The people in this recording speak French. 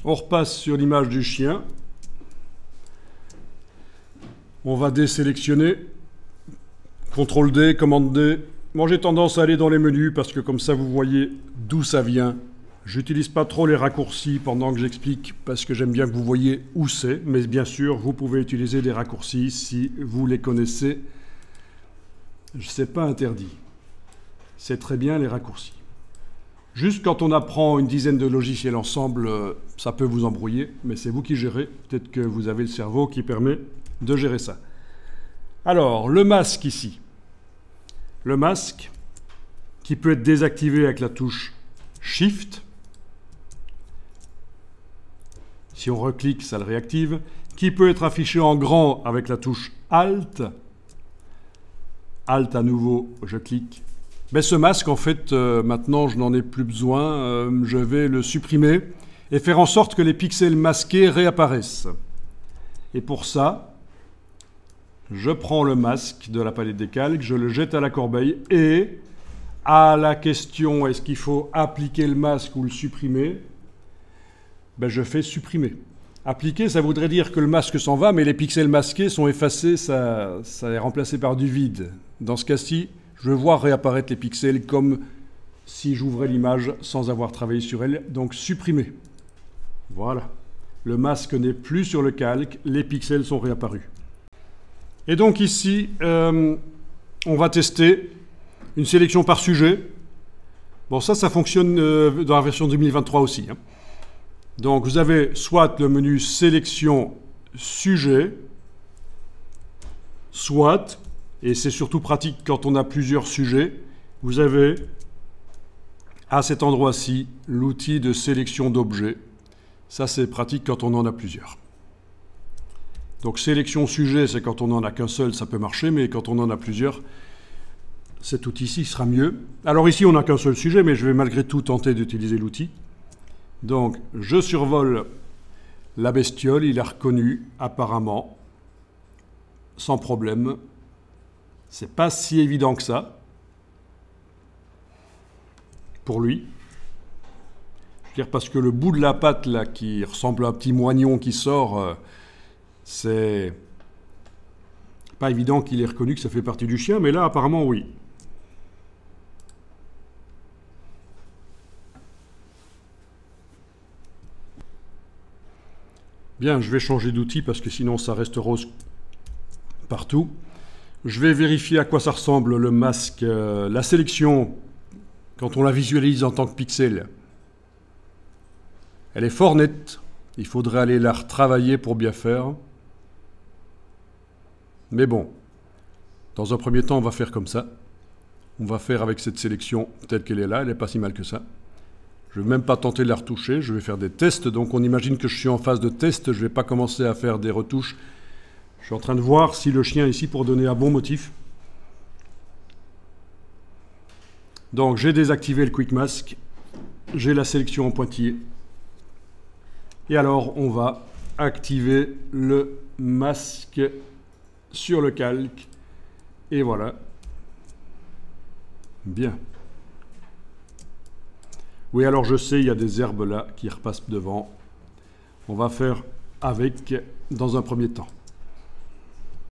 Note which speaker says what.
Speaker 1: On repasse sur l'image du chien. On va désélectionner. CTRL D, commande D. Moi j'ai tendance à aller dans les menus parce que comme ça vous voyez d'où ça vient. J'utilise pas trop les raccourcis pendant que j'explique parce que j'aime bien que vous voyez où c'est. Mais bien sûr, vous pouvez utiliser des raccourcis si vous les connaissez. C'est pas interdit. C'est très bien les raccourcis. Juste quand on apprend une dizaine de logiciels ensemble, ça peut vous embrouiller, mais c'est vous qui gérez. Peut-être que vous avez le cerveau qui permet de gérer ça. Alors, le masque ici. Le masque qui peut être désactivé avec la touche Shift. Si on reclique, ça le réactive. Qui peut être affiché en grand avec la touche Alt. Alt à nouveau, je clique. Mais ce masque, en fait, maintenant, je n'en ai plus besoin. Je vais le supprimer et faire en sorte que les pixels masqués réapparaissent. Et pour ça, je prends le masque de la palette des calques, je le jette à la corbeille et à la question est-ce qu'il faut appliquer le masque ou le supprimer, ben je fais supprimer. Appliquer, ça voudrait dire que le masque s'en va, mais les pixels masqués sont effacés, ça est remplacé par du vide. Dans ce cas-ci, je veux voir réapparaître les pixels comme si j'ouvrais l'image sans avoir travaillé sur elle. Donc supprimer. Voilà. Le masque n'est plus sur le calque, les pixels sont réapparus. Et donc ici, on va tester une sélection par sujet. Bon, ça fonctionne dans la version 2023 aussi. Hein. Donc vous avez soit le menu sélection sujet, soit... Et c'est surtout pratique quand on a plusieurs sujets. Vous avez à cet endroit-ci l'outil de sélection d'objets. Ça, c'est pratique quand on en a plusieurs. Donc sélection sujet, c'est quand on n'en a qu'un seul, ça peut marcher, mais quand on en a plusieurs, cet outil-ci sera mieux. Alors ici, on n'a qu'un seul sujet, mais je vais malgré tout tenter d'utiliser l'outil. Donc, je survole la bestiole, il a reconnu apparemment, sans problème. C'est pas si évident que ça, pour lui. Je veux dire, parce que le bout de la patte, là, qui ressemble à un petit moignon qui sort, c'est pas évident qu'il ait reconnu que ça fait partie du chien, mais là, apparemment, oui. Bien, je vais changer d'outil parce que sinon, ça reste rose partout. Je vais vérifier à quoi ça ressemble le masque. La sélection, quand on la visualise en tant que pixel, elle est fort nette. Il faudrait aller la retravailler pour bien faire. Mais bon, dans un premier temps, on va faire comme ça. On va faire avec cette sélection telle qu'elle est là. Elle n'est pas si mal que ça. Je ne vais même pas tenter de la retoucher. Je vais faire des tests. Donc on imagine que je suis en phase de test. Je ne vais pas commencer à faire des retouches. Je suis en train de voir si le chien ici pour donner un bon motif. Donc j'ai désactivé le Quick Mask. J'ai la sélection en pointillé. Et alors on va activer le masque sur le calque. Et voilà. Bien. Oui, alors je sais, il y a des herbes là qui repassent devant. On va faire avec dans un premier temps.